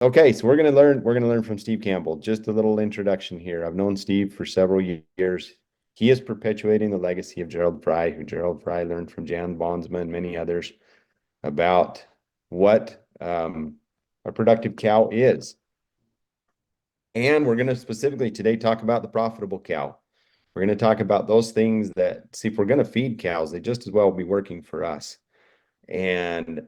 Okay, so we're gonna learn from Steve Campbell. Just a little introduction here. I've known Steve for several years. He is perpetuating the legacy of Gerald Fry, who Gerald Fry learned from Jan Bonsma and many others about what a productive cow is. And we're going to specifically today talk about the profitable cow. We're going to talk about those things that, see, if we're going to feed cows, they just as well be working for us. And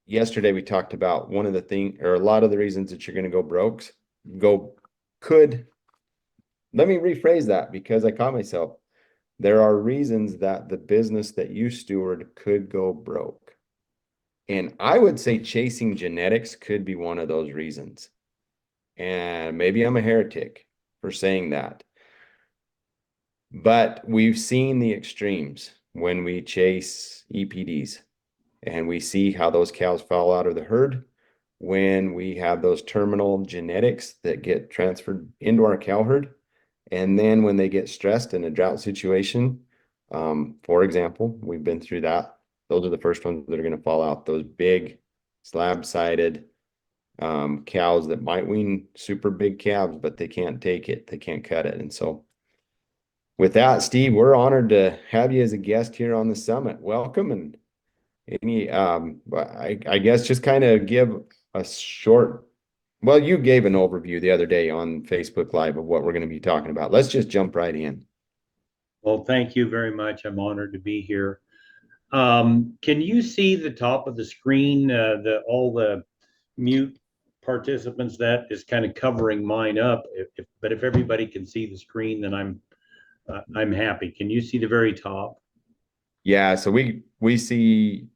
yesterday we talked about one of the things, or a lot of the reasons that you're going to go broke, go could. Let me rephrase that because I caught myself. There are reasons that the business that you steward could go broke. And I would say chasing genetics could be one of those reasons. And maybe I'm a heretic for saying that. But we've seen the extremes when we chase EPDs and we see how those cows fall out of the herd when we have those terminal genetics that get transferred into our cow herd. And then when they get stressed in a drought situation, for example, we've been through that. Those are the first ones that are going to fall out. Those big slab-sided cows that might wean super big calves, but they can't take it. They can't cut it. And so with that, Steve, we're honored to have you as a guest here on the summit. Welcome. And I guess just kind of give a short, well, you gave an overview the other day on Facebook Live of what we're going to be talking about. Let's just jump right in. Well, thank you very much. I'm honored to be here. Can you see the top of the screen, all the mute participants? That is kind of covering mine up. But if everybody can see the screen, then I'm happy. Can you see the very top? Yeah, so we see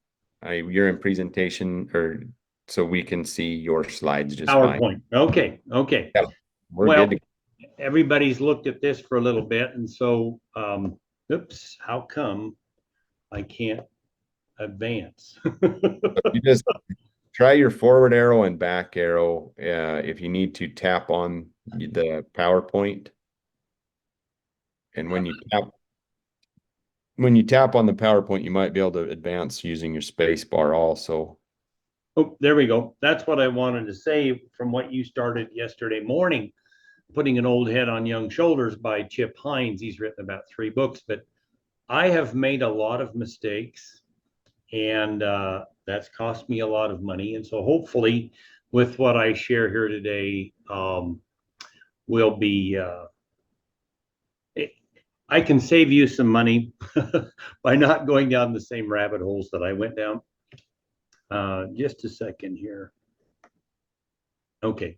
you're in presentation, or so we can see your slides just fine. PowerPoint. Okay. Yeah, we're Well, good to everybody's looked at this for a little bit, and so, oops, how come I can't advance? you just try your forward arrow and back arrow if you need to tap on the PowerPoint. And when you tap on the PowerPoint, you might be able to advance using your space bar also. Oh, there we go. That's what I wanted to say from what you started yesterday morning, Putting an Old Head on Young Shoulders by Chip Hines. He's written about 3 books, but I have made a lot of mistakes, and that's cost me a lot of money. And so hopefully with what I share here today, will be, I can save you some money by not going down the same rabbit holes that I went down. Just a second here. Okay.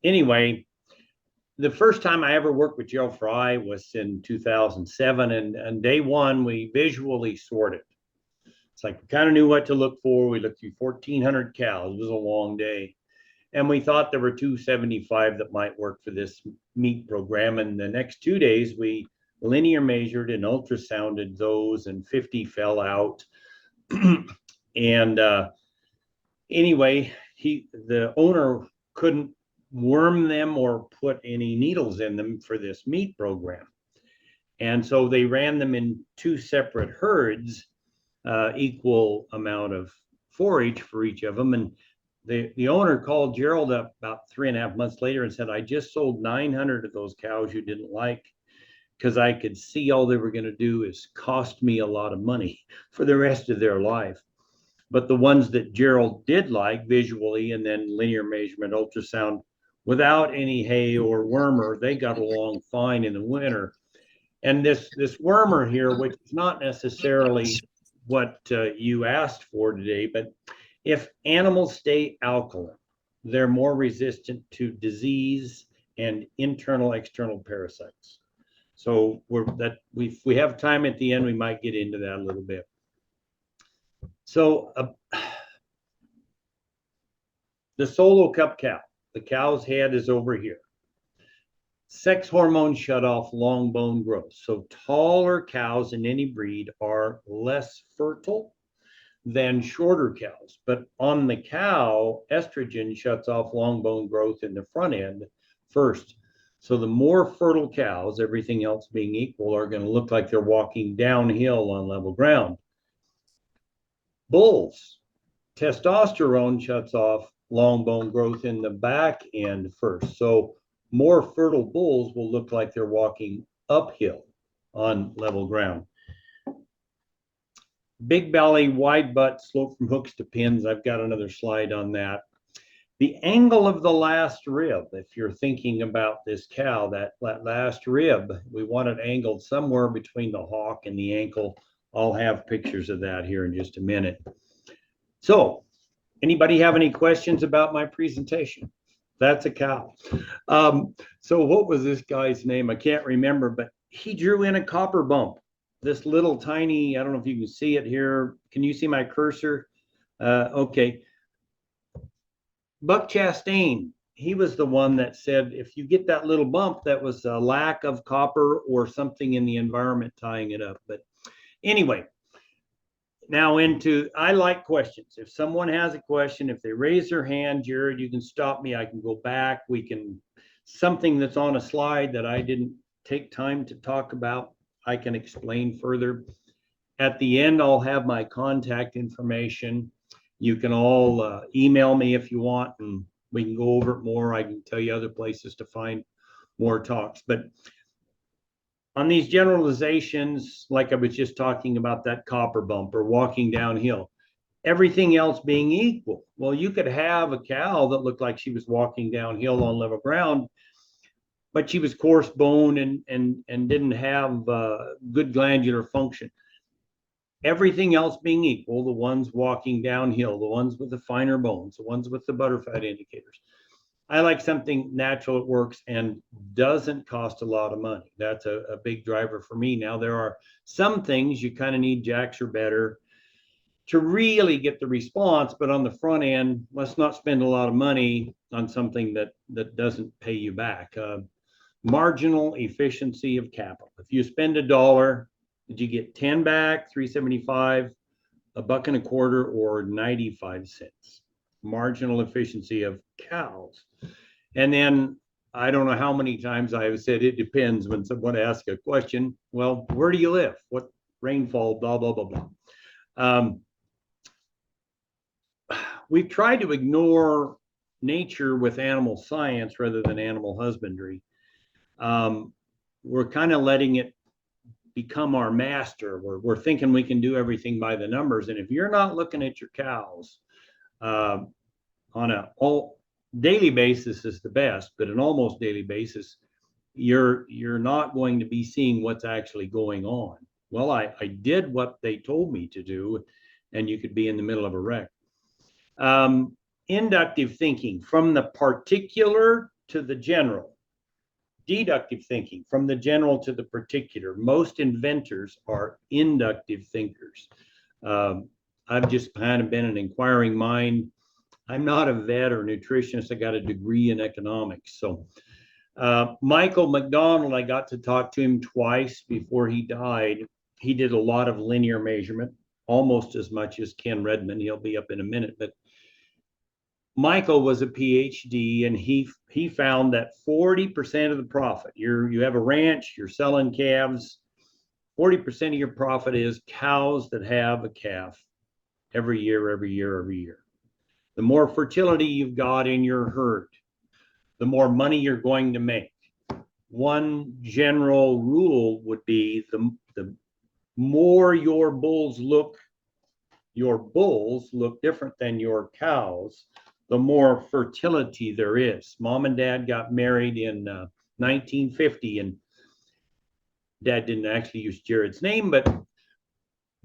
Anyway, the first time I ever worked with Gerald Fry was in 2007, and day one we visually sorted. It's like we kind of knew what to look for. We looked through 1,400 cows. It was a long day, and we thought there were 275 that might work for this meat program. And the next 2 days we linear measured and ultrasounded those, and 50 fell out. And anyway, the owner couldn't worm them or put any needles in them for this meat program. And so they ran them in 2 separate herds, equal amount of forage for each of them. And the owner called Gerald up about 3.5 months later and said, I just sold 900 of those cows you didn't like, because I could see all they were going to do is cost me a lot of money for the rest of their life. But the ones that Gerald did like visually, and then linear measurement, ultrasound, without any hay or wormer, they got along fine in the winter. And this wormer here, which is not necessarily what you asked for today, but if animals stay alkaline, they're more resistant to disease and internal external parasites. So if we have time at the end, we might get into that a little bit. So the solo cup cow, the cow's head is over here. Sex hormones shut off long bone growth. So taller cows in any breed are less fertile than shorter cows. But on the cow, estrogen shuts off long bone growth in the front end first. So the more fertile cows, everything else being equal, are going to look like they're walking downhill on level ground. Bulls testosterone shuts off long bone growth in the back end first. So more fertile bulls will look like they're walking uphill on level ground. Big belly, wide butt, slope from hooks to pins. I've got another slide on that. The angle of the last rib, if you're thinking about this cow, that last rib, we want it angled somewhere between the hock and the ankle. I'll have pictures of that here in just a minute. So, anybody have any questions about my presentation? That's a cow. So what was this guy's name? I can't remember, but he drew in a copper bump. This little tiny, I don't know if you can see it here. Can you see my cursor? Okay. Buck Chastain, he was the one that said, if you get that little bump, that was a lack of copper or something in the environment tying it up. But anyway, now I like questions. If someone has a question, if they raise their hand, Jared, you can stop me. I can go back. Something that's on a slide that I didn't take time to talk about, I can explain further. At the end, I'll have my contact information. You can all email me if you want, and we can go over it more. I can tell you other places to find more talks. But on these generalizations, like I was just talking about that copper bump or walking downhill, everything else being equal. Well, you could have a cow that looked like she was walking downhill on level ground, but she was coarse bone and didn't have good glandular function. Everything else being equal, the ones walking downhill, the ones with the finer bones, the ones with the butterfat indicators. I like something natural that works and doesn't cost a lot of money. That's a big driver for me. Now, there are some things you kind of need jacks or better to really get the response, but on the front end, let's not spend a lot of money on something that doesn't pay you back. Marginal efficiency of capital. If you spend $1, did you get 10 back, 3.75, $1.25, or 95 cents? Marginal efficiency of cows. And then I don't know how many times I have said it depends when someone asks a question. Well, where do you live? What rainfall? Blah, blah, blah, blah. We've tried to ignore nature with animal science rather than animal husbandry. We're kind of letting it become our master. We're thinking we can do everything by the numbers. And if you're not looking at your cows on a daily basis is the best, but an almost daily basis, you're not going to be seeing what's actually going on. Well, I did what they told me to do, and you could be in the middle of a wreck. Inductive thinking, from the particular to the general. Deductive thinking, from the general to the particular. Most inventors are inductive thinkers. I've just kind of been an inquiring mind. I'm not a vet or nutritionist. I got a degree in economics. So Michael McDonald, I got to talk to him twice before he died. He did a lot of linear measurement, almost as much as Ken Redmond. He'll be up in a minute. But Michael was a PhD, and he found that 40% of the profit, you have a ranch, you're selling calves, 40% of your profit is cows that have a calf every year, every year, every year. The more fertility you've got in your herd, the more money you're going to make. One general rule would be the more your bulls look different than your cows, the more fertility there is. Mom and Dad got married in 1950, and Dad didn't actually use Jared's name, but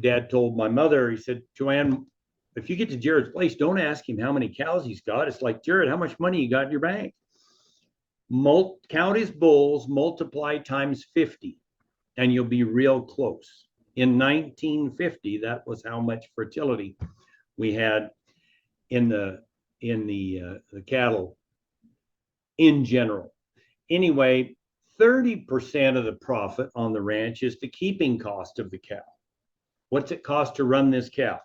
Dad told my mother, he said, Joanne, if you get to Jared's place, don't ask him how many cows he's got. It's like, Jared, how much money you got in your bank? Count his bulls, multiply times 50, and you'll be real close. In 1950, that was how much fertility we had in the cattle in general. Anyway, 30% of the profit on the ranch is the keeping cost of the cow. What's it cost to run this cow?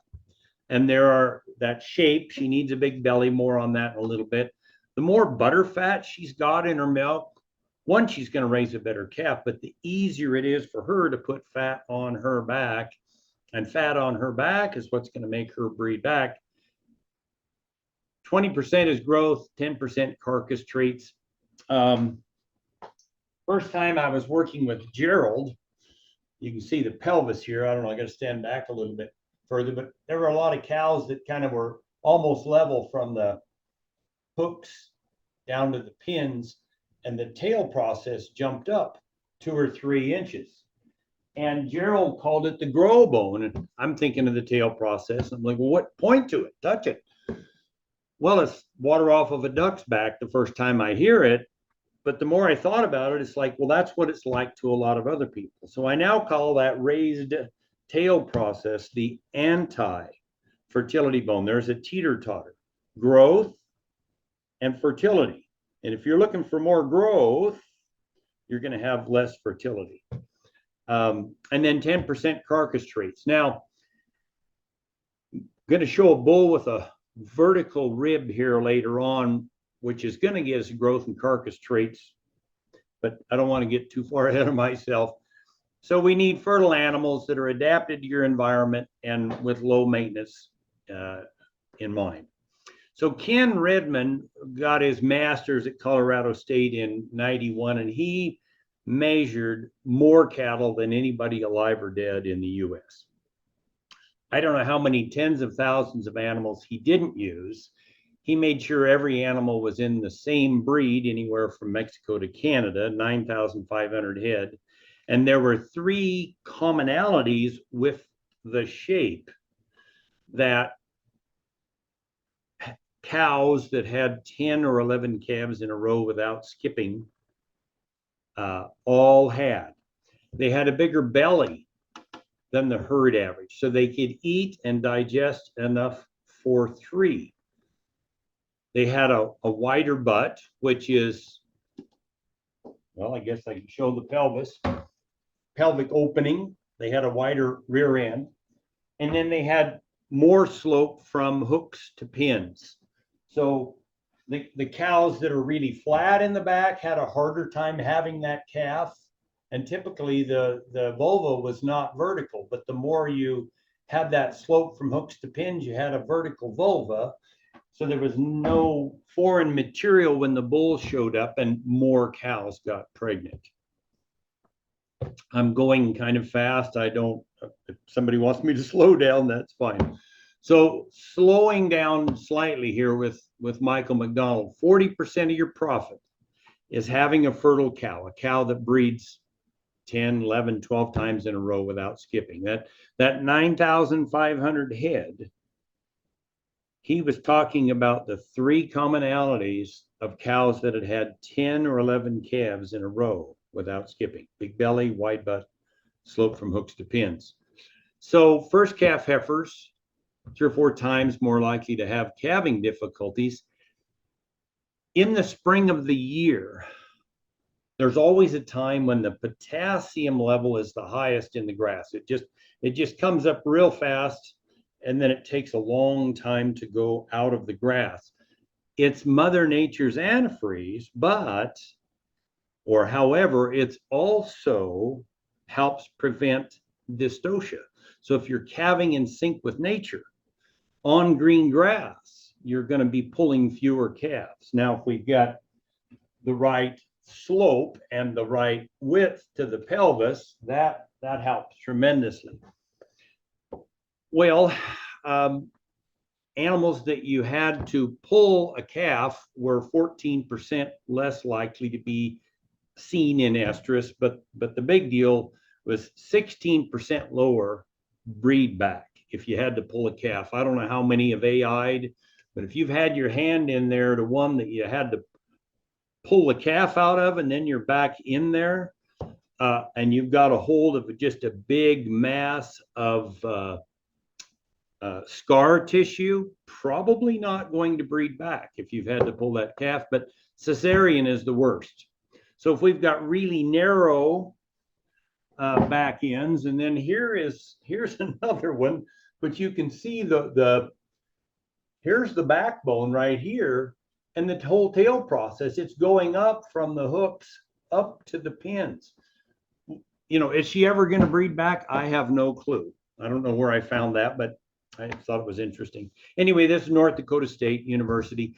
And that shape, she needs a big belly, more on that in a little bit. The more butter fat she's got in her milk, one, she's going to raise a better calf, but the easier it is for her to put fat on her back, and fat on her back is what's going to make her breed back. 20% is growth, 10% carcass traits. First time I was working with Gerald, you can see the pelvis here. I don't know, I got to stand back a little bit further, but there were a lot of cows that kind of were almost level from the hooks down to the pins, and the tail process jumped up 2 or 3 inches. And Gerald called it the grow bone. And I'm thinking of the tail process. I'm like, well, what? Point to it, touch it. Well, it's water off of a duck's back the first time I hear it. But the more I thought about it, it's like, well, that's what it's like to a lot of other people. So I now call that raised tail process the anti-fertility bone. There's a teeter-totter, growth and fertility. And if you're looking for more growth, you're going to have less fertility. And then 10% carcass traits. Now, I'm going to show a bull with a vertical rib here later on, which is going to give us growth and carcass traits, but I don't want to get too far ahead of myself. So we need fertile animals that are adapted to your environment and with low maintenance in mind. So Ken Redmond got his master's at Colorado State in '91, and he measured more cattle than anybody alive or dead in the US. I don't know how many tens of thousands of animals he didn't use. He made sure every animal was in the same breed, anywhere from Mexico to Canada, 9,500 head. And there were 3 commonalities with the shape that cows that had 10 or 11 calves in a row without skipping all had. They had a bigger belly than the herd average, so they could eat and digest enough for 3. They had a wider butt, which is, well, I guess I can show the pelvis, pelvic opening. They had a wider rear end, and then they had more slope from hooks to pins. So the cows that are really flat in the back had a harder time having that calf. And typically the vulva was not vertical, but the more you had that slope from hooks to pins, you had a vertical vulva. So there was no foreign material when the bulls showed up, and more cows got pregnant. I'm going kind of fast. I don't, if somebody wants me to slow down, that's fine. So slowing down slightly here with Michael McDonald, 40% of your profit is having a fertile cow, a cow that breeds 10, 11, 12 times in a row without skipping. That 9,500 head, he was talking about the 3 commonalities of cows that had 10 or 11 calves in a row without skipping. Big belly, wide butt, slope from hooks to pins. So first calf heifers, 3 or 4 times more likely to have calving difficulties. In the spring of the year, there's always a time when the potassium level is the highest in the grass. It just comes up real fast, and then it takes a long time to go out of the grass. It's Mother Nature's antifreeze, however, it's also helps prevent dystocia. So if you're calving in sync with nature on green grass, you're going to be pulling fewer calves. Now, if we've got the right slope and the right width to the pelvis, that helps tremendously. Well, animals that you had to pull a calf were 14% less likely to be seen in estrus, but the big deal was 16% lower breed back if you had to pull a calf. I don't know how many have AI'd, but if you've had your hand in there to one that you had to pull the calf out of, and then you're back in there, and you've got a hold of just a big mass of scar tissue, probably not going to breed back if you've had to pull that calf, but cesarean is the worst. So if we've got really narrow back ends, and then here's another one, but you can see here's the backbone right here, and the whole tail process, it's going up from the hooks up to the pins. You know, is she ever going to breed back? I have no clue. I don't know where I found that, but I thought it was interesting. Anyway, this is North Dakota State University.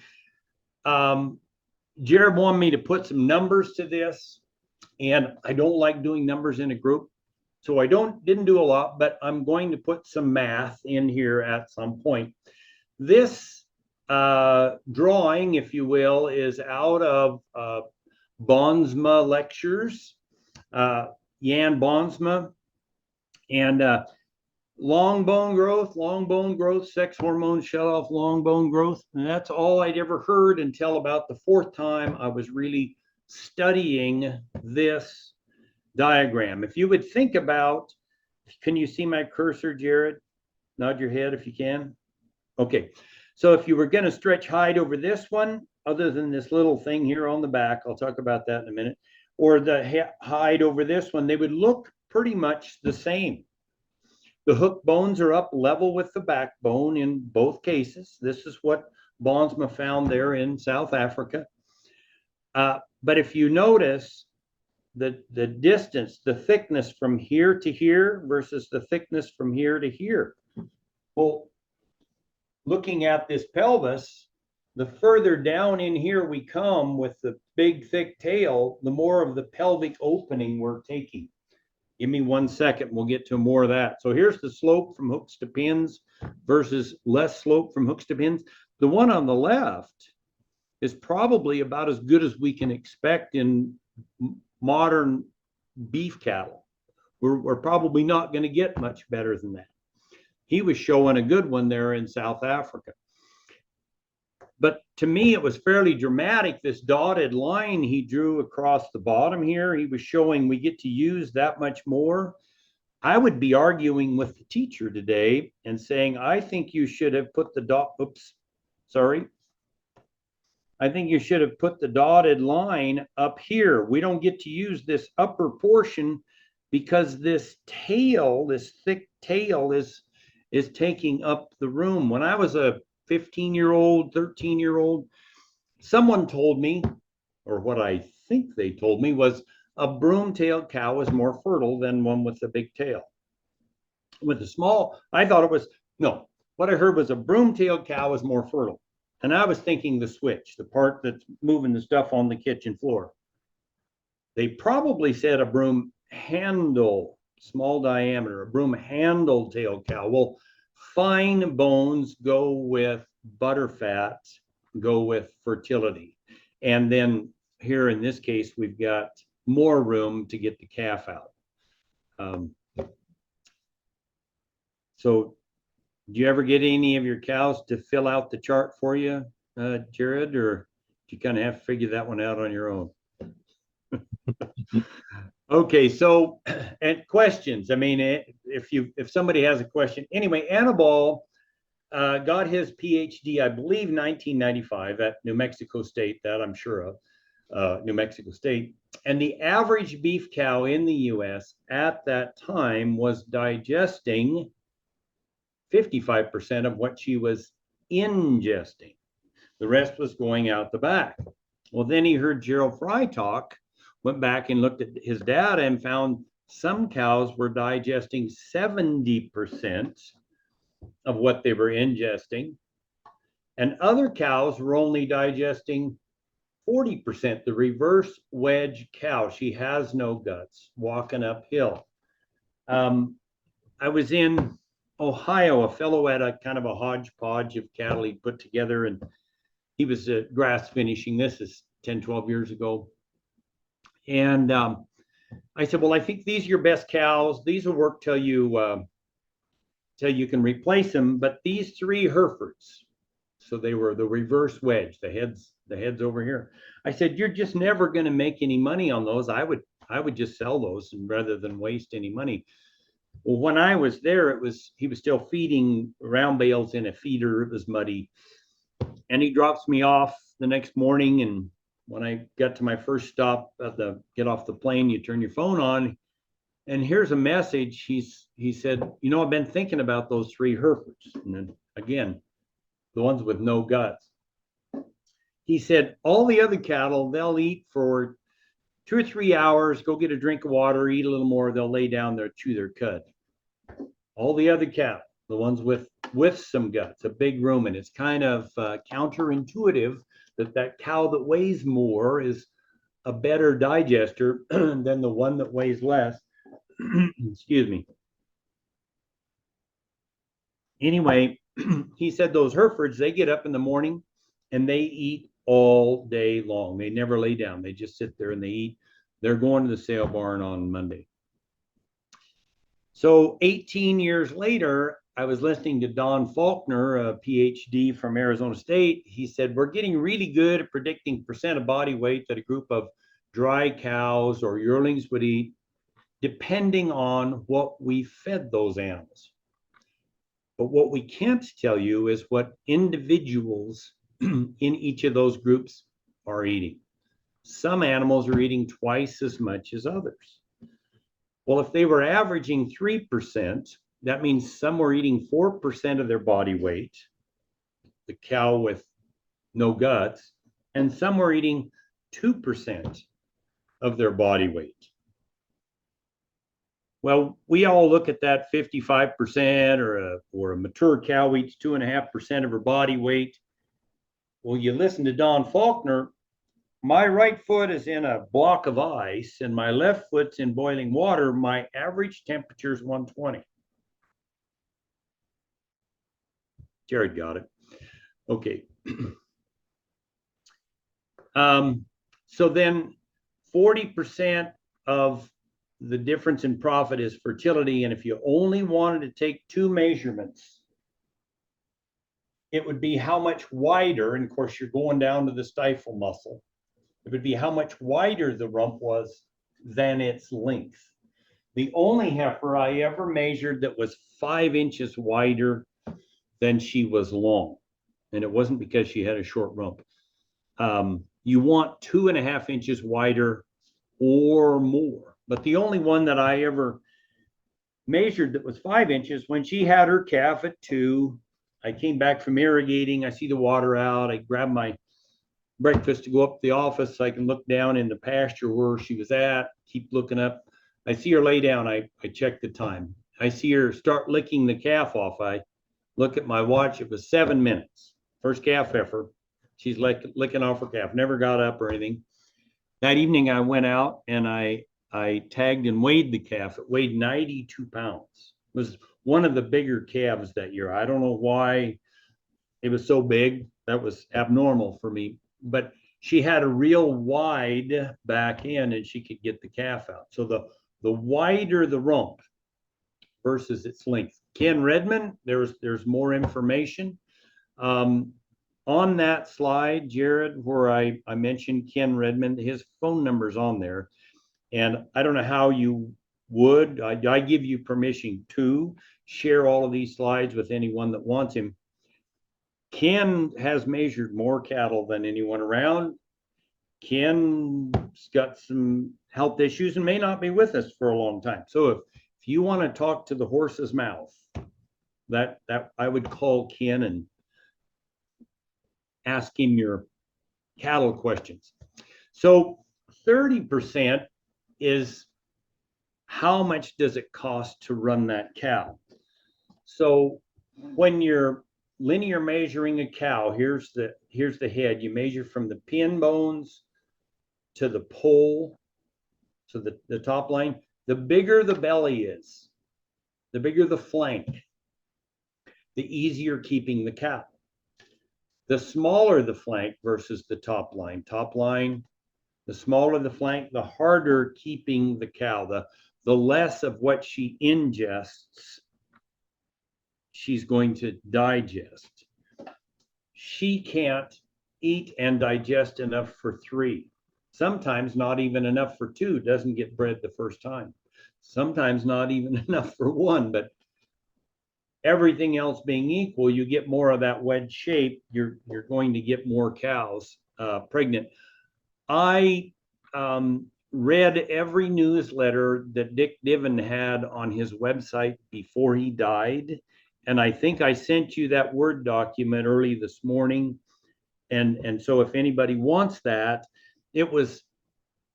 Jared wanted me to put some numbers to this, and I don't like doing numbers in a group, so I didn't do a lot, but I'm going to put some math in here at some point. This drawing, if you will, is out of Bonsma lectures, Jan Bonsma, and long bone growth, sex hormones shut off long bone growth. And that's all I'd ever heard until about the fourth time I was really studying this diagram. If you would think about, can you see my cursor, Jared? Nod your head if you can. Okay, so if you were going to stretch height over this one, other than this little thing here on the back, I'll talk about that in a minute, or the height over this one, they would look pretty much the same. The hook bones are up level with the backbone in both cases. This is what Bonsma found there in South Africa. But if you notice the distance, the thickness from here to here versus the thickness from here to here. Well, looking at this pelvis, the further down in here we come with the big thick tail, the more of the pelvic opening we're taking. Give me 1 second, we'll get to more of that. So here's the slope from hooks to pins versus less slope from hooks to pins. The one on the left is probably about as good as we can expect in modern beef cattle. We're probably not going to get much better than that. He was showing a good one there in South Africa. But to me, it was fairly dramatic, this dotted line he drew across the bottom here. He was showing we get to use that much more. I would be arguing with the teacher today and saying, I think you should have put the I think you should have put the dotted line up here. We don't get to use this upper portion because this tail, this thick tail is taking up the room. When I was a 15-year-old, 13-year-old, someone told me, or what I think they told me, was a broom-tailed cow is more fertile than one with a big tail. With a small, I thought it was, no, what I heard was a broom-tailed cow is more fertile. And I was thinking the switch, the part that's moving the stuff on the kitchen floor. They probably said a broom handle, small diameter, a broom handle tailed cow. Well, fine bones go with butterfat, go with fertility. And then here in this case, we've got more room to get the calf out. So do you ever get any of your cows to fill out the chart for you, Jared, or do you kind of have to figure that one out on your own? Okay, so and questions. I mean, if somebody has a question. Anyway, Annabelle got his PhD, I believe, 1995 at New Mexico State, that I'm sure of, New Mexico State. And the average beef cow in the US at that time was digesting 55% of what she was ingesting. The rest was going out the back. Well, then he heard Gerald Fry talk, went back and looked at his data and found some cows were digesting 70% of what they were ingesting, and other cows were only digesting 40%, the reverse wedge cow. She has no guts, walking uphill. I was in Ohio, a fellow had a kind of a hodgepodge of cattle he put together, and he was grass finishing. This is 10, 12 years ago. And I said, well, I think these are your best cows. These will work till you can replace them. But these three Herefords, so they were the reverse wedge, the heads over here. I said, you're just never going to make any money on those. I would just sell those rather than waste any money. Well, when I was there, he was still feeding round bales in a feeder. It was muddy. And he drops me off the next morning. And when I got to my first stop get off the plane, you turn your phone on, and here's a message. He said, you know, I've been thinking about those three Herefords. And then again, the ones with no guts. He said, all the other cattle, they'll eat for 2 or 3 hours, go get a drink of water, eat a little more, they'll lay down there, chew their cud. All the other cattle, the ones with with some guts, a big rumen. It's kind of counterintuitive that cow that weighs more is a better digester than the one that weighs less. Excuse me. Anyway, he said those Herefords, they get up in the morning and they eat all day long. They never lay down. They just sit there and they eat. They're going to the sale barn on Monday. So 18 years later, I was listening to Don Faulkner, a PhD from Arizona State. He said, we're getting really good at predicting percent of body weight that a group of dry cows or yearlings would eat, depending on what we fed those animals. But what we can't tell you is what individuals in each of those groups are eating. Some animals are eating twice as much as others. Well, if they were averaging 3%, that means some were eating 4% of their body weight, the cow with no guts, and some were eating 2% of their body weight. Well, we all look at that 55% or a mature cow eats 2.5% of her body weight. Well, you listen to Don Faulkner, my right foot is in a block of ice and my left foot's in boiling water. My average temperature is 120. Jared got it. Okay. So then 40% of the difference in profit is fertility. And if you only wanted to take two measurements, it would be how much wider, and of course you're going down to the stifle muscle, it would be how much wider the rump was than its length. The only heifer I ever measured that was 5 inches wider than she was long, and it wasn't because she had a short rump. You want 2.5 inches wider or more. But the only one that I ever measured that was 5 inches, when she had her calf at 2, I came back from irrigating. I see the water out. I grabbed my breakfast to go up to the office so I can look down in the pasture where she was at, keep looking up. I see her lay down. I check the time. I see her start licking the calf off. I look at my watch. It was 7 minutes. First calf heifer. She's licking off her calf. Never got up or anything. That evening I went out and I tagged and weighed the calf. It weighed 92 pounds. It was one of the bigger calves that year. I don't know why it was so big. That was abnormal for me. But she had a real wide back end and she could get the calf out. So the wider the rump versus its length. Ken Redmond, there's more information. On that slide, Jared, where I mentioned Ken Redmond, his phone number's on there. And I don't know how you would. I give you permission to share all of these slides with anyone that wants him. Ken has measured more cattle than anyone around. Ken's got some health issues and may not be with us for a long time. So if you want to talk to the horse's mouth, that I would call Ken and ask him your cattle questions. So 30% is how much does it cost to run that cow? So when you're linear measuring a cow, here's the head. You measure from the pin bones to the pole, so the top line. The bigger the belly is, the bigger the flank, the easier keeping the cow. The smaller the flank versus the top line, the smaller the flank, the harder keeping the cow. The less of what she ingests, she's going to digest. She can't eat and digest enough for 3. Sometimes not even enough for 2, doesn't get bred the first time. Sometimes not even enough for 1, but everything else being equal, you get more of that wedge shape, you're going to get more cows pregnant. I read every newsletter that Dick Diven had on his website before he died. And I think I sent you that Word document early this morning. And so if anybody wants that, it was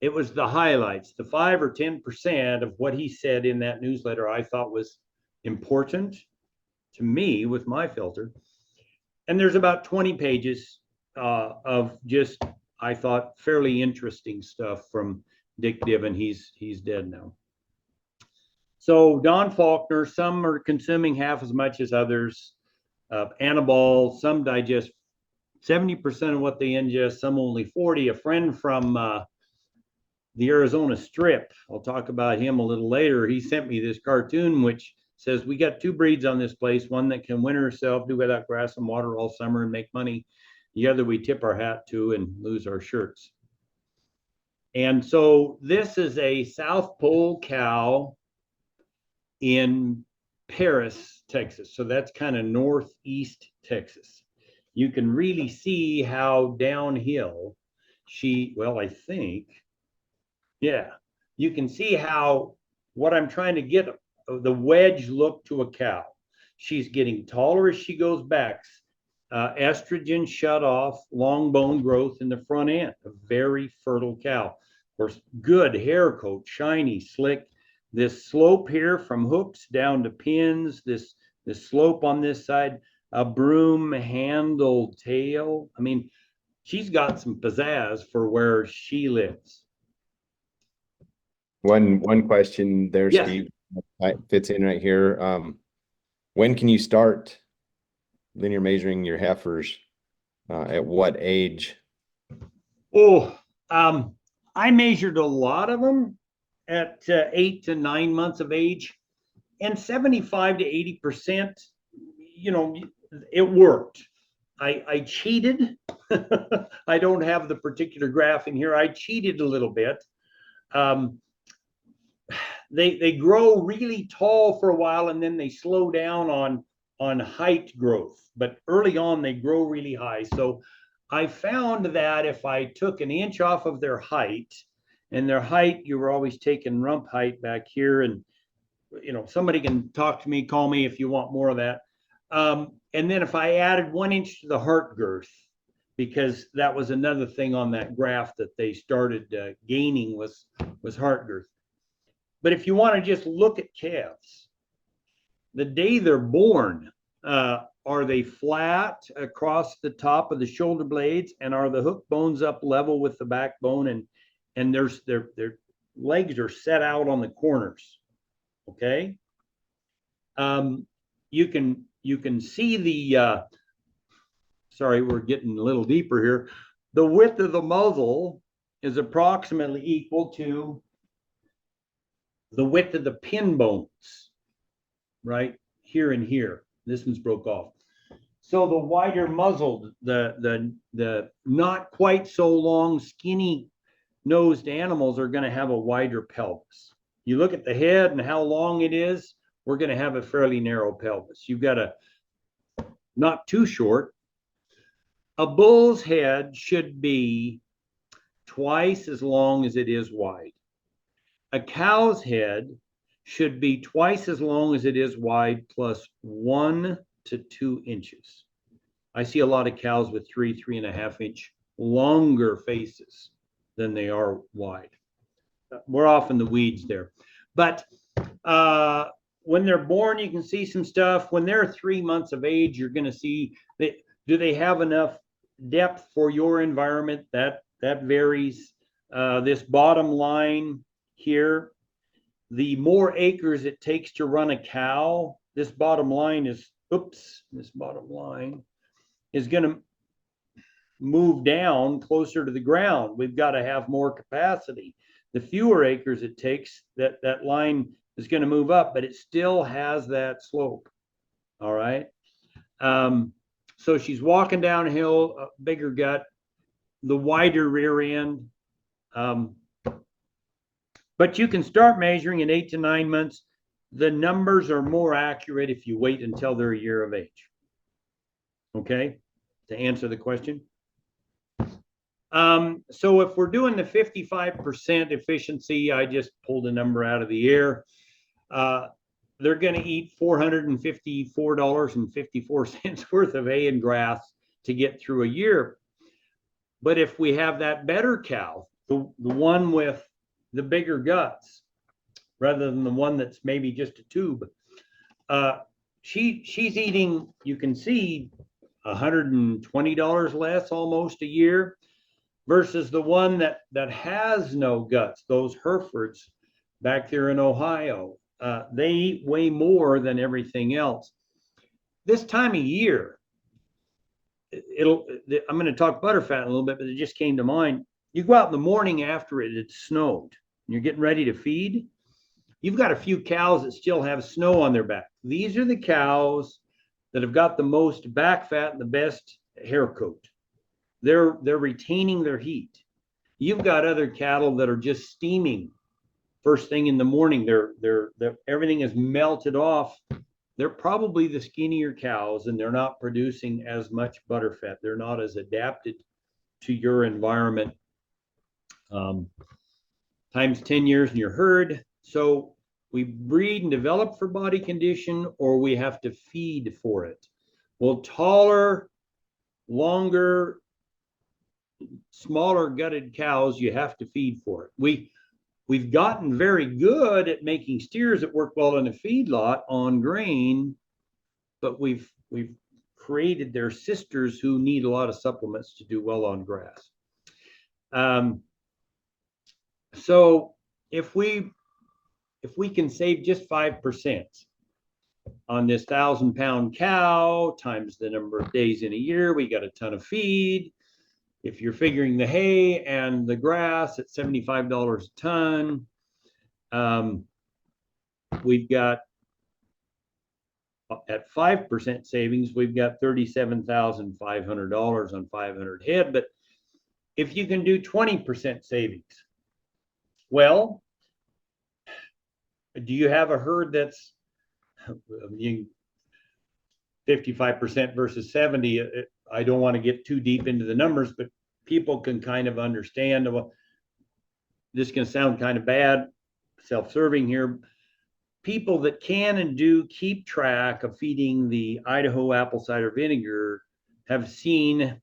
the highlights, the 5 or 10% of what he said in that newsletter I thought was important. to me with my filter. And there's about 20 pages of just, I thought, fairly interesting stuff from Dick Diven. He's dead now. So Don Faulkner, some are consuming half as much as others. Anabol, some digest 70% of what they ingest, some only 40. A friend from the Arizona Strip, I'll talk about him a little later. He sent me this cartoon which says we got two breeds on this place, one that can winter herself, do without grass and water all summer and make money. The other we tip our hat to and lose our shirts. And so this is a South Pole cow in Paris, Texas. So that's kind of northeast Texas. You can really see how downhill she, well, I think, yeah, you can see how, what I'm trying to get, the wedge look to a cow. She's getting taller as she goes back. Estrogen shut off, long bone growth in the front end, a very fertile cow. Of course, good hair coat, shiny, slick. This slope here from hooks down to pins, this slope on this side, a broom handle tail. I mean, she's got some pizzazz for where she lives. One question there, Yes. Steve, fits in right here. When can you start linear measuring your heifers? At what age? Oh, I measured a lot of them at 8 to 9 months of age, and 75 to 80%, you know, it worked. I cheated. I don't have the particular graph in here. I cheated a little bit. They grow really tall for a while and then they slow down on height growth, but early on they grow really high. So I found that if I took an inch off of their height, and their height, you were always taking rump height back here, and you know, somebody can talk to me, call me if you want more of that. And then if I added 1 inch to the heart girth, because that was another thing on that graph that they started gaining was heart girth. But if you want to just look at calves, the day they're born, are they flat across the top of the shoulder blades, and are the hook bones up level with the backbone, and their legs are set out on the corners? Okay. You can see the sorry, we're getting a little deeper here. The width of the muzzle is approximately equal to the width of the pin bones, right here and here. This one's broke off. So the wider muzzled, the not quite so long, skinny nosed animals are going to have a wider pelvis. You look at the head and how long it is, we're going to have a fairly narrow pelvis. You've got a not too short. A bull's head should be twice as long as it is wide. A cow's head should be twice as long as it is wide, plus 1 to 2 inches. I see a lot of cows with 3.5 inch longer faces than they are wide. We're off in the weeds there. But when they're born, you can see some stuff. When they're 3 months of age, you're going to see that, do they have enough depth for your environment? That varies. This bottom line here, the more acres it takes to run a cow, this bottom line is, this bottom line is going to move down closer to the ground. We've got to have more capacity. The fewer acres it takes, that line is going to move up, but it still has that slope. All right. So she's walking downhill, a bigger gut, the wider rear end. But you can start measuring in 8 to 9 months. The numbers are more accurate if you wait until they're a year of age. Okay, to answer the question. So if we're doing the 55% efficiency, I just pulled a number out of the air. They're going to eat $454.54 worth of hay and grass to get through a year. But if we have that better cow, the one with the bigger guts, rather than the one that's maybe just a tube, she's eating, you can see, $120 less almost a year, versus the one that has no guts, those Herefords back there in Ohio. They eat way more than everything else. This time of year, I'm going to talk butterfat in a little bit, but it just came to mind. You go out in the morning after it had snowed, and you're getting ready to feed. You've got a few cows that still have snow on their back. These are the cows that have got the most back fat and the best hair coat. They're retaining their heat. You've got other cattle that are just steaming first thing in the morning. They're everything is melted off. They're probably the skinnier cows, and they're not producing as much butterfat. They're not as adapted to your environment. Times 10 years in your herd. So we breed and develop for body condition, or we have to feed for it. Well, taller, longer, smaller gutted cows, you have to feed for it. We've gotten very good at making steers that work well in a feedlot on grain, but we've created their sisters who need a lot of supplements to do well on grass. So if we can save just 5% on this 1,000-pound cow times the number of days in a year, we got a ton of feed. If you're figuring the hay and the grass at $75 a ton, we've got, at 5% savings, we've got $37,500 on 500 head. But if you can do 20% savings, well, do you have a herd that's 55% versus 70? I don't want to get too deep into the numbers, but people can kind of understand. Well, this can sound kind of bad, self-serving here. People that can and do keep track of feeding the Idaho apple cider vinegar have seen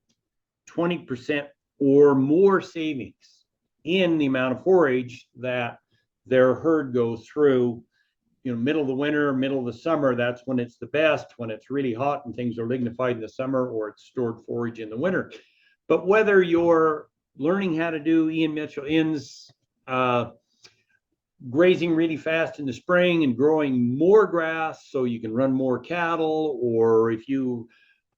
20% or more savings in the amount of forage that their herd goes through. Middle of the winter, middle of the summer, that's when it's the best, when it's really hot and things are lignified in the summer, or it's stored forage in the winter. But whether you're learning how to do Ian Mitchell Inn's grazing really fast in the spring and growing more grass so you can run more cattle, or if you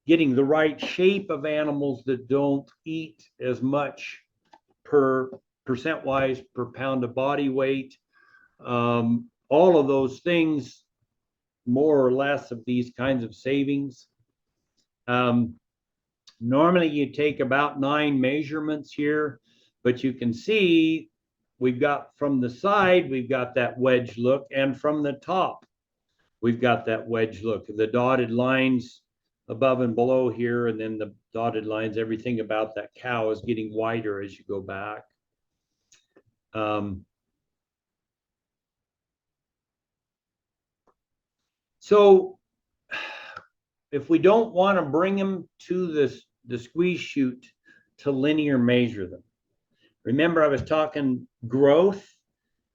getting the right shape of animals that don't eat as much per percent-wise per pound of body weight, all of those things, more or less of these kinds of savings. Normally you take about 9 measurements here, but you can see we've got from the side, we've got that wedge look, and from the top, we've got that wedge look. The dotted lines above and below here, and then the dotted lines, everything about that cow is getting wider as you go back. So if we don't want to bring them to the squeeze chute to linear measure them, remember I was talking growth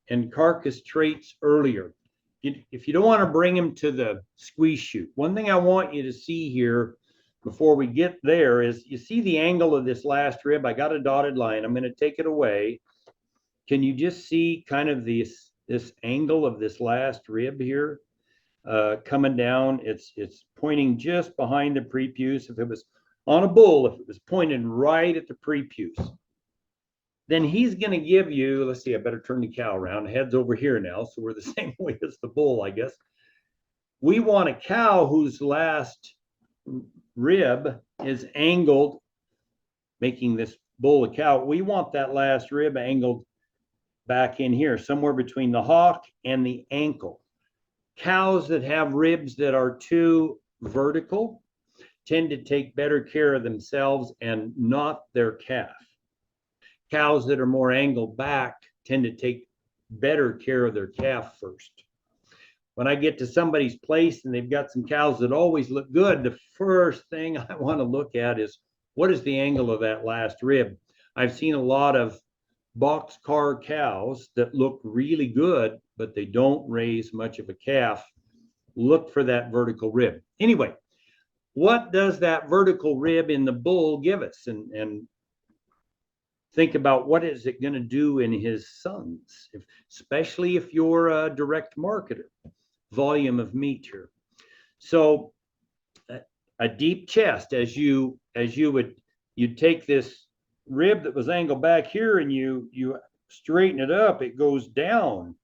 and carcass traits earlier. If you don't want to bring them to the squeeze chute, one thing I want you to see here before we get there is, you see the angle of this last rib? I got a dotted line. I'm going to take it away. Can you just see kind of this angle of this last rib here? Coming down, it's pointing just behind the prepuce. If it was on a bull, if it was pointed right at the prepuce, then he's going to give you, let's see, I better turn the cow around. Head's over here now, so we're the same way as the bull, I guess. We want a cow whose last rib is angled, making this bull a cow. We want that last rib angled back in here, somewhere between the hock and the ankle. Cows that have ribs that are too vertical tend to take better care of themselves and not their calf. Cows that are more angled back tend to take better care of their calf first. When I get to somebody's place and they've got some cows that always look good, the first thing I want to look at is, what is the angle of that last rib? I've seen a lot of boxcar cows that look really good, but they don't raise much of a calf look for that vertical rib. Anyway, what does that vertical rib in the bull give us? And think about what is it going to do in his sons, especially if you're a direct marketer. Volume of meat here. So a deep chest, as you take this rib that was angled back here and you straighten it up, it goes down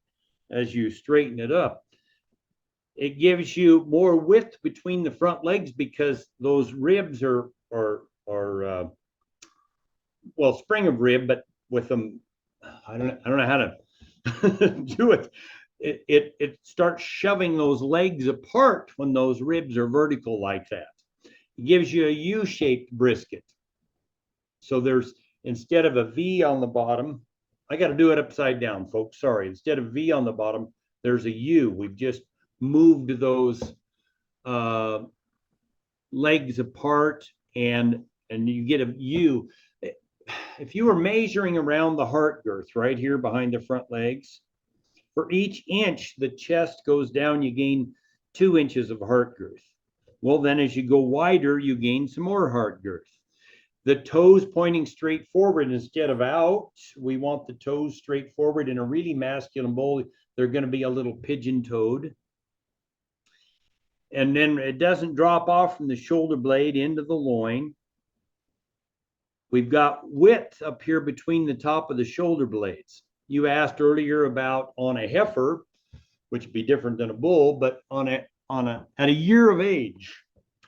as you straighten it up. It gives you more width between the front legs because those ribs are well, spring of rib, but with them, I don't know how to do it. It starts shoving those legs apart when those ribs are vertical like that. It gives you a U-shaped brisket. So there's, instead of a V on the bottom, I got to do it upside down, folks. Sorry. Instead of V on the bottom, there's a U. We've just moved those legs apart, and you get a U. If you were measuring around the heart girth right here behind the front legs, for each inch the chest goes down, you gain 2 inches of heart girth. Well, then as you go wider, you gain some more heart girth. The toes pointing straight forward instead of out. We want the toes straight forward. In a really masculine bull, they're going to be a little pigeon-toed. And then it doesn't drop off from the shoulder blade into the loin. We've got width up here between the top of the shoulder blades. You asked earlier about on a heifer, which would be different than a bull, but at a year of age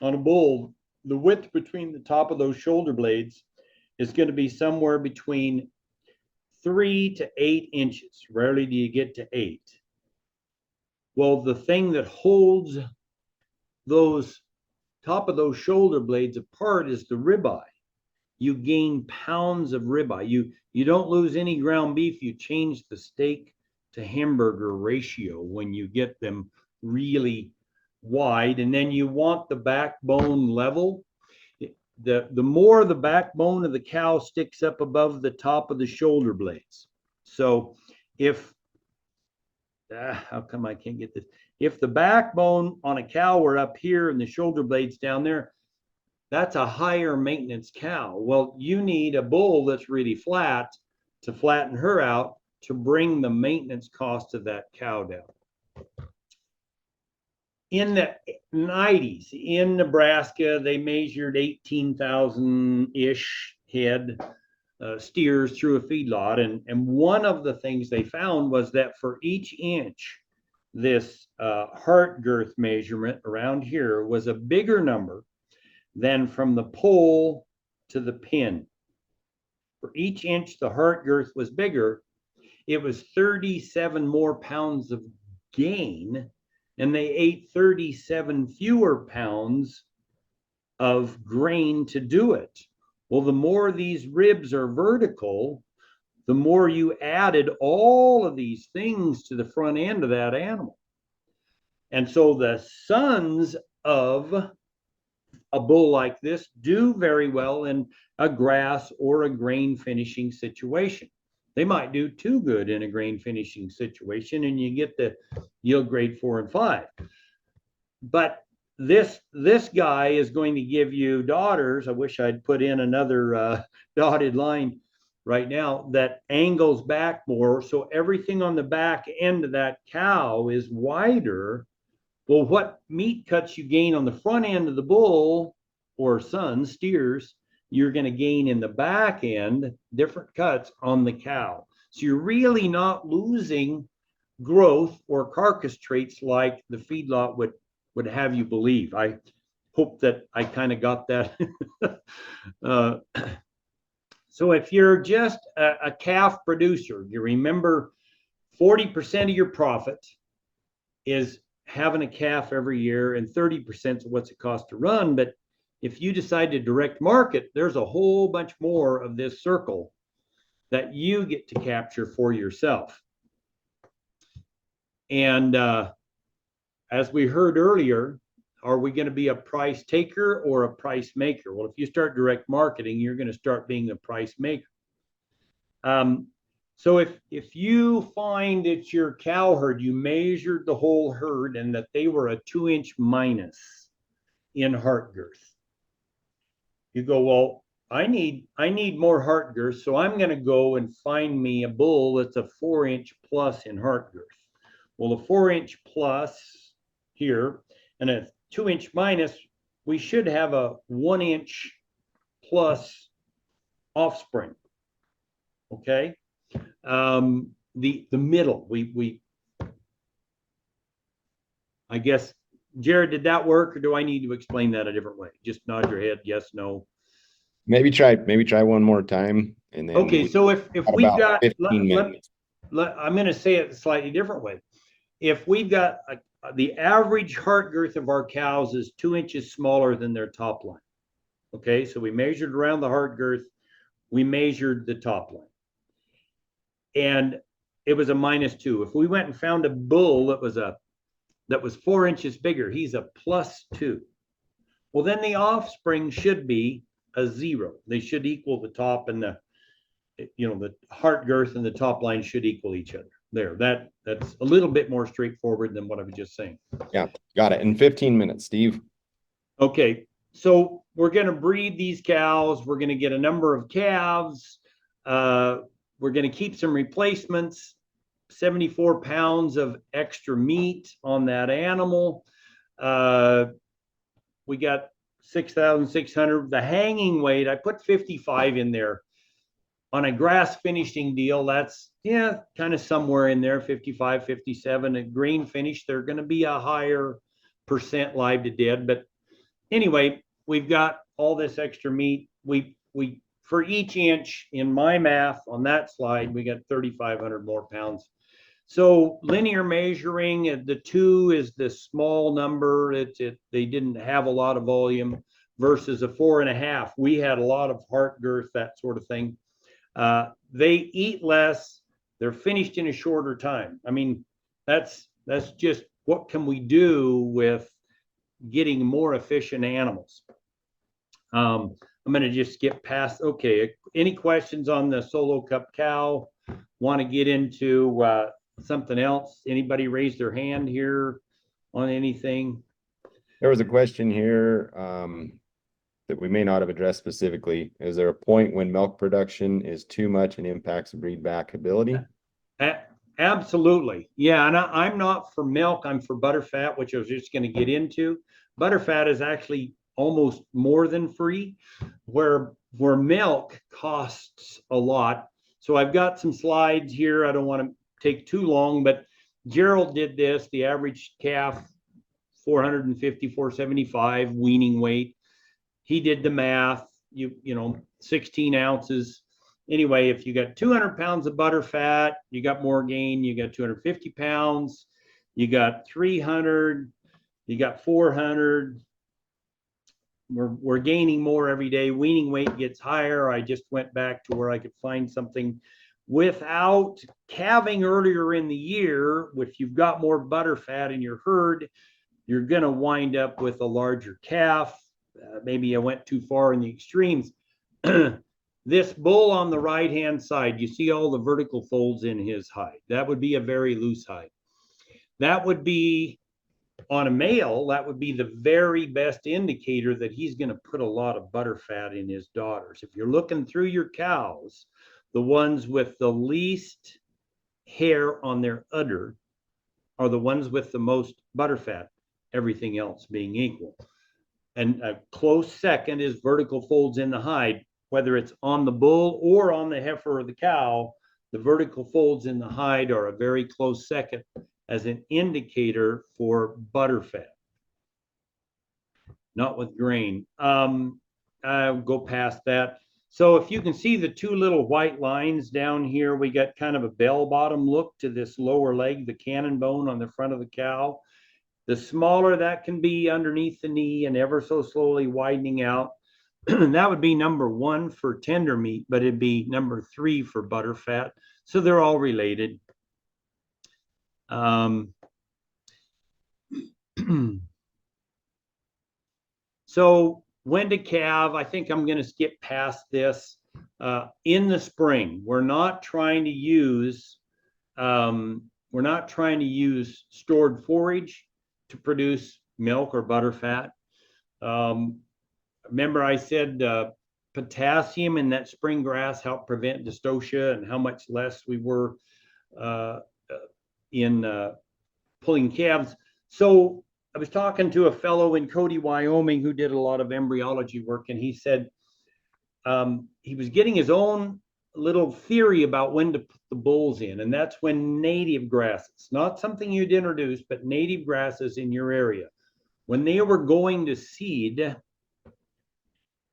on a bull, the width between the top of those shoulder blades is going to be somewhere between 3 to 8 inches. Rarely do you get to 8. Well, the thing that holds those top of those shoulder blades apart is the ribeye. You gain pounds of ribeye. You don't lose any ground beef. You change the steak to hamburger ratio when you get them really wide. And then you want the backbone level. The more the backbone of the cow sticks up above the top of the shoulder blades. So if how come I can't get this? If the backbone on a cow were up here and the shoulder blades down there, that's a higher maintenance cow. Well, you need a bull that's really flat to flatten her out to bring the maintenance cost of that cow down. In the 90s, in Nebraska, they measured 18,000-ish head steers through a feedlot. And one of the things they found was that for each inch, this heart girth measurement around here was a bigger number than from the pole to the pin. For each inch the heart girth was bigger, it was 37 more pounds of gain, and they ate 37 fewer pounds of grain to do it. Well, the more these ribs are vertical, the more you added all of these things to the front end of that animal. And so the sons of a bull like this do very well in a grass or a grain finishing situation. They might do too good in a grain finishing situation, and you get the yield grade 4 and 5. But this guy is going to give you daughters. I wish I'd put in another dotted line right now that angles back more, so everything on the back end of that cow is wider. Well, what meat cuts you gain on the front end of the bull or sons, steers, you're going to gain in the back end, different cuts on the cow. So you're really not losing growth or carcass traits like the feedlot would have you believe. I hope that I kind of got that. So if you're just a calf producer, you remember 40% of your profit is having a calf every year, and 30% is what's it cost to run. But if you decide to direct market, there's a whole bunch more of this circle that you get to capture for yourself. And as we heard earlier, are we going to be a price taker or a price maker? Well, if you start direct marketing, you're going to start being a price maker. So if you find that your cow herd, you measured the whole herd and that they were a 2-inch minus in heart girth, you go, well, I need more heart girth, so I'm going to go and find me a bull that's a 4-inch plus in heart girth. Well, a 4-inch plus here and a 2-inch minus, we should have a 1-inch plus offspring. Okay. The middle, we I guess, Jared, did that work, or do I need to explain that a different way? Just nod your head, yes, no. Maybe try one more time, and then Okay, we so if got we've about got 15 minutes. I'm going to say it a slightly different way. If we've got the average heart girth of our cows is 2 inches smaller than their top line. Okay, so we measured around the heart girth, we measured the top line, and it was a -2. If we went and found a bull that was 4 inches bigger, he's a +2. Well, then the offspring should be a 0. They should equal the top, and the heart girth and the top line should equal each other. There, that's a little bit more straightforward than what I was just saying. Yeah, got it. In 15 minutes, Steve. Okay, so we're going to breed these cows. We're going to get a number of calves. We're going to keep some replacements, 74 pounds of extra meat on that animal. We got 6,600. The hanging weight, I put 55 in there. On a grass finishing deal, that's, yeah, kind of somewhere in there, 55, 57. At grain finish, they're going to be a higher percent live to dead. But anyway, we've got all this extra meat. We for each inch in my math on that slide, we got 3,500 more pounds. So linear measuring, the 2 is the small number. They didn't have a lot of volume versus a 4.5. We had a lot of heart girth, that sort of thing. They eat less. They're finished in a shorter time. I mean, that's just what can we do with getting more efficient animals. I'm going to just skip past. Okay, any questions on the solo cup cow? Want to get into something else? Anybody raise their hand here on anything? There was a question here that we may not have addressed specifically. Is there a point when milk production is too much and impacts breed back ability? Absolutely. Yeah, and I'm not for milk. I'm for butterfat, which I was just going to get into. Butterfat is actually almost more than free, where milk costs a lot. So I've got some slides here. I don't want to take too long, but Gerald did this. The average calf, 450, 475 weaning weight. He did the math. 16 ounces. Anyway, if you got 200 pounds of butter fat, you got more gain. You got 250 pounds. You got 300. You got 400. We're gaining more every day. Weaning weight gets higher. I just went back to where I could find something without calving earlier in the year. If you've got more butter fat in your herd, you're going to wind up with a larger calf. Maybe I went too far in the extremes. This bull on the right-hand side, you see all the vertical folds in his hide. That would be a very loose hide. That would be, on a male, that would be the very best indicator that he's going to put a lot of butter fat in his daughters. If you're looking through your cows, the ones with the least hair on their udder are the ones with the most butter fat, everything else being equal. And a close second is vertical folds in the hide. Whether it's on the bull or on the heifer or the cow, the vertical folds in the hide are a very close second as an indicator for butter fat. Not with grain. I'll go past that. So if you can see the two little white lines down here, we got kind of a bell bottom look to this lower leg, the cannon bone on the front of the cow. The smaller that can be underneath the knee and ever so slowly widening out. That would be number 1 for tender meat, but it'd be number 3 for butter fat. So they're all related. So when to calve, I think I'm going to skip past this. in the spring. We're not trying to use stored forage to produce milk or butter fat. Remember I said potassium in that spring grass helped prevent dystocia, and how much less we were in pulling calves. So I was talking to a fellow in Cody, Wyoming, who did a lot of embryology work, and he said he was getting his own little theory about when to put the bulls in, and that's when native grasses, not something you'd introduce, but native grasses in your area, when they were going to seed,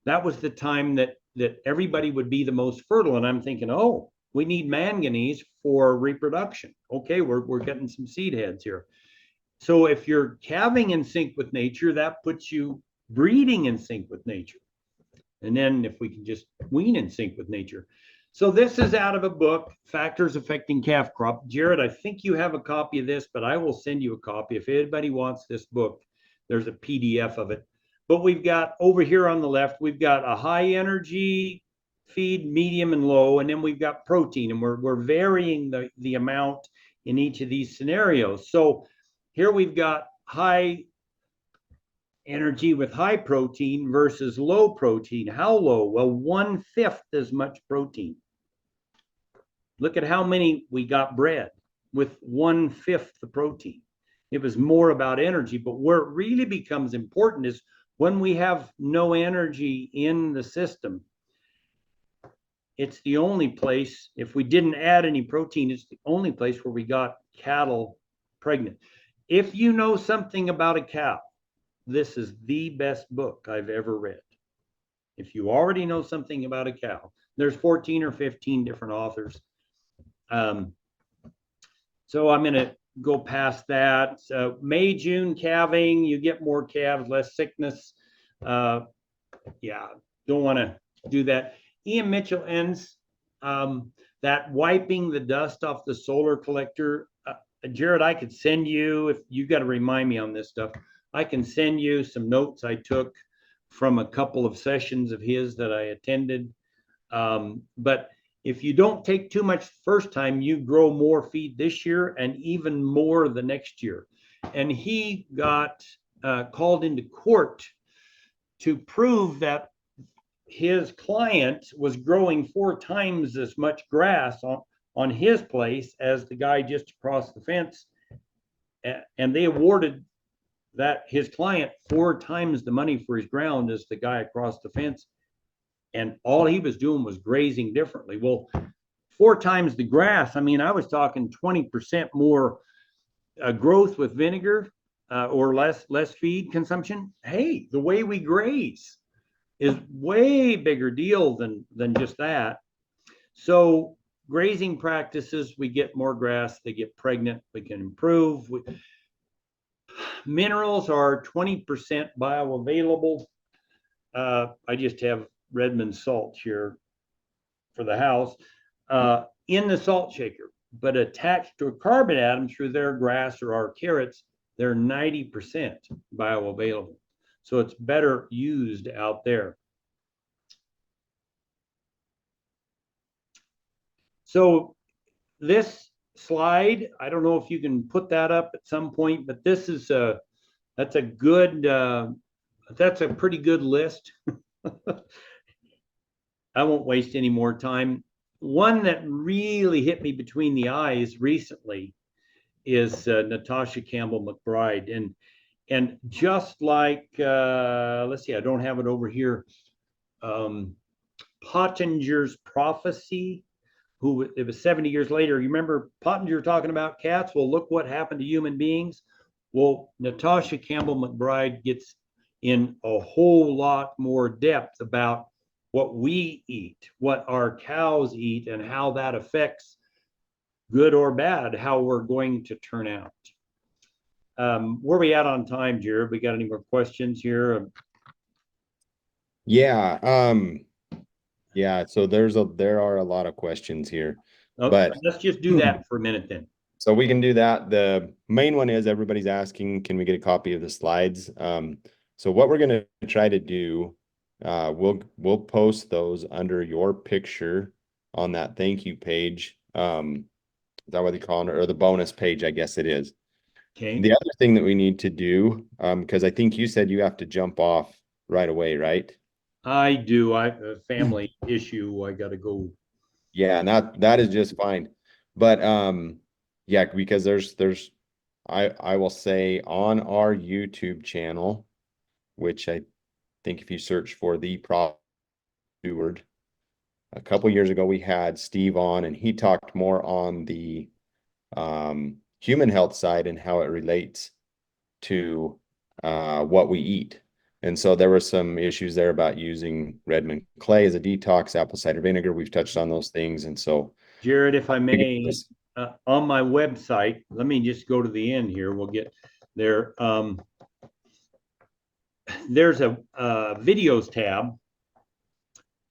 that was the time that everybody would be the most fertile. And I'm thinking, oh, we need manganese for reproduction. Okay, we're getting some seed heads here. So if you're calving in sync with nature, that puts you breeding in sync with nature. And then if we can just wean in sync with nature. So this is out of a book, Factors Affecting Calf Crop. Jared, I think you have a copy of this, but I will send you a copy. If anybody wants this book, there's a PDF of it. But we've got over here on the left, we've got a high energy feed, medium and low, and then we've got protein, and we're varying the amount in each of these scenarios. So here we've got high energy with high protein versus low protein. How low? Well, 1/5 as much protein. Look at how many we got bred with 1/5 the protein. It was more about energy, but where it really becomes important is when we have no energy in the system. It's the only place, if we didn't add any protein, it's the only place where we got cattle pregnant. If you know something about a cow, this is the best book I've ever read. If you already know something about a cow, there's 14 or 15 different authors. So I'm going to go past that. So May, June calving, you get more calves, less sickness. Yeah, don't want to do that. Ian Mitchell ends that wiping the dust off the solar collector. Jared, I could send you, if you got to remind me on this stuff, I can send you some notes I took from a couple of sessions of his that I attended. But if you don't take too much the first time, you grow more feed this year and even more the next year. And he got called into court to prove that his client was growing 4 times as much grass on his place as the guy just across the fence. And they awarded that his client 4 times the money for his ground as the guy across the fence. And all he was doing was grazing differently. Well, 4 times the grass. I mean, I was talking 20% more growth with vinegar or less feed consumption. Hey, the way we graze is way bigger deal than just that. So grazing practices, we get more grass, they get pregnant, we can improve. Minerals are 20% bioavailable. I just have Redmond salt here for the house in the salt shaker, but attached to a carbon atom through their grass or our carrots, they're 90% bioavailable. So it's better used out there. So this slide, I don't know if you can put that up at some point, but this is that's a pretty good list. I won't waste any more time. One that really hit me between the eyes recently is Natasha Campbell McBride. And just like, let's see, I don't have it over here. Pottinger's Prophecy, it was 70 years later. You remember Pottinger talking about cats? Well, look what happened to human beings. Well, Natasha Campbell McBride gets in a whole lot more depth about what we eat, what our cows eat, and how that affects, good or bad, how we're going to turn out. Where are we at on time, Jared? We got any more questions here? Yeah. Yeah. So there are a lot of questions here, Okay, but let's just do that for a minute then. So we can do that. The main one is everybody's asking, can we get a copy of the slides? So what we're going to try to do We'll post those under your picture on that thank you page. Is that what they call it? Or the bonus page, I guess it is. Okay. The other thing that we need to do, because I think you said you have to jump off right away, right? I do. A family issue. I got to go. Yeah, and that is just fine. But yeah, because I will say on our YouTube channel, which I think if you search for the Profitable Steward, a couple years ago we had Steve on and he talked more on the human health side and how it relates to what we eat. And so there were some issues there about using Redmond clay as a detox, apple cider vinegar. We've touched on those things. And so, Jared, if I may, on my website, let me just go to the end here. We'll get there. There's a videos tab,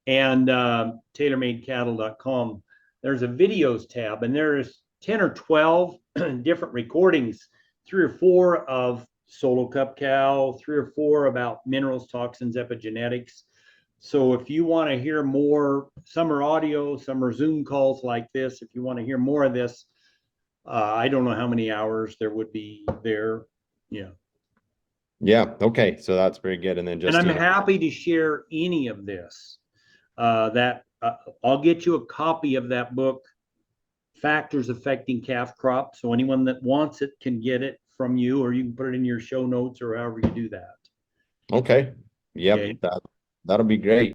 and tailormadecattle.com. There's a videos tab, and there's 10 or 12 different recordings, 3 or 4 of solo cup cow, 3 or 4 about minerals, toxins, epigenetics. So if you want to hear more, some are audio, some are Zoom calls like this. If you want to hear more of this, I don't know how many hours there would be there. Yeah. Yeah. Okay. So that's very good. And then And just, I'm happy to share any of this. I'll get you a copy of that book, Factors Affecting Calf Crop. So anyone that wants it can get it from you, or you can put it in your show notes or however you do that. okay. Yep. Okay. That'll be great.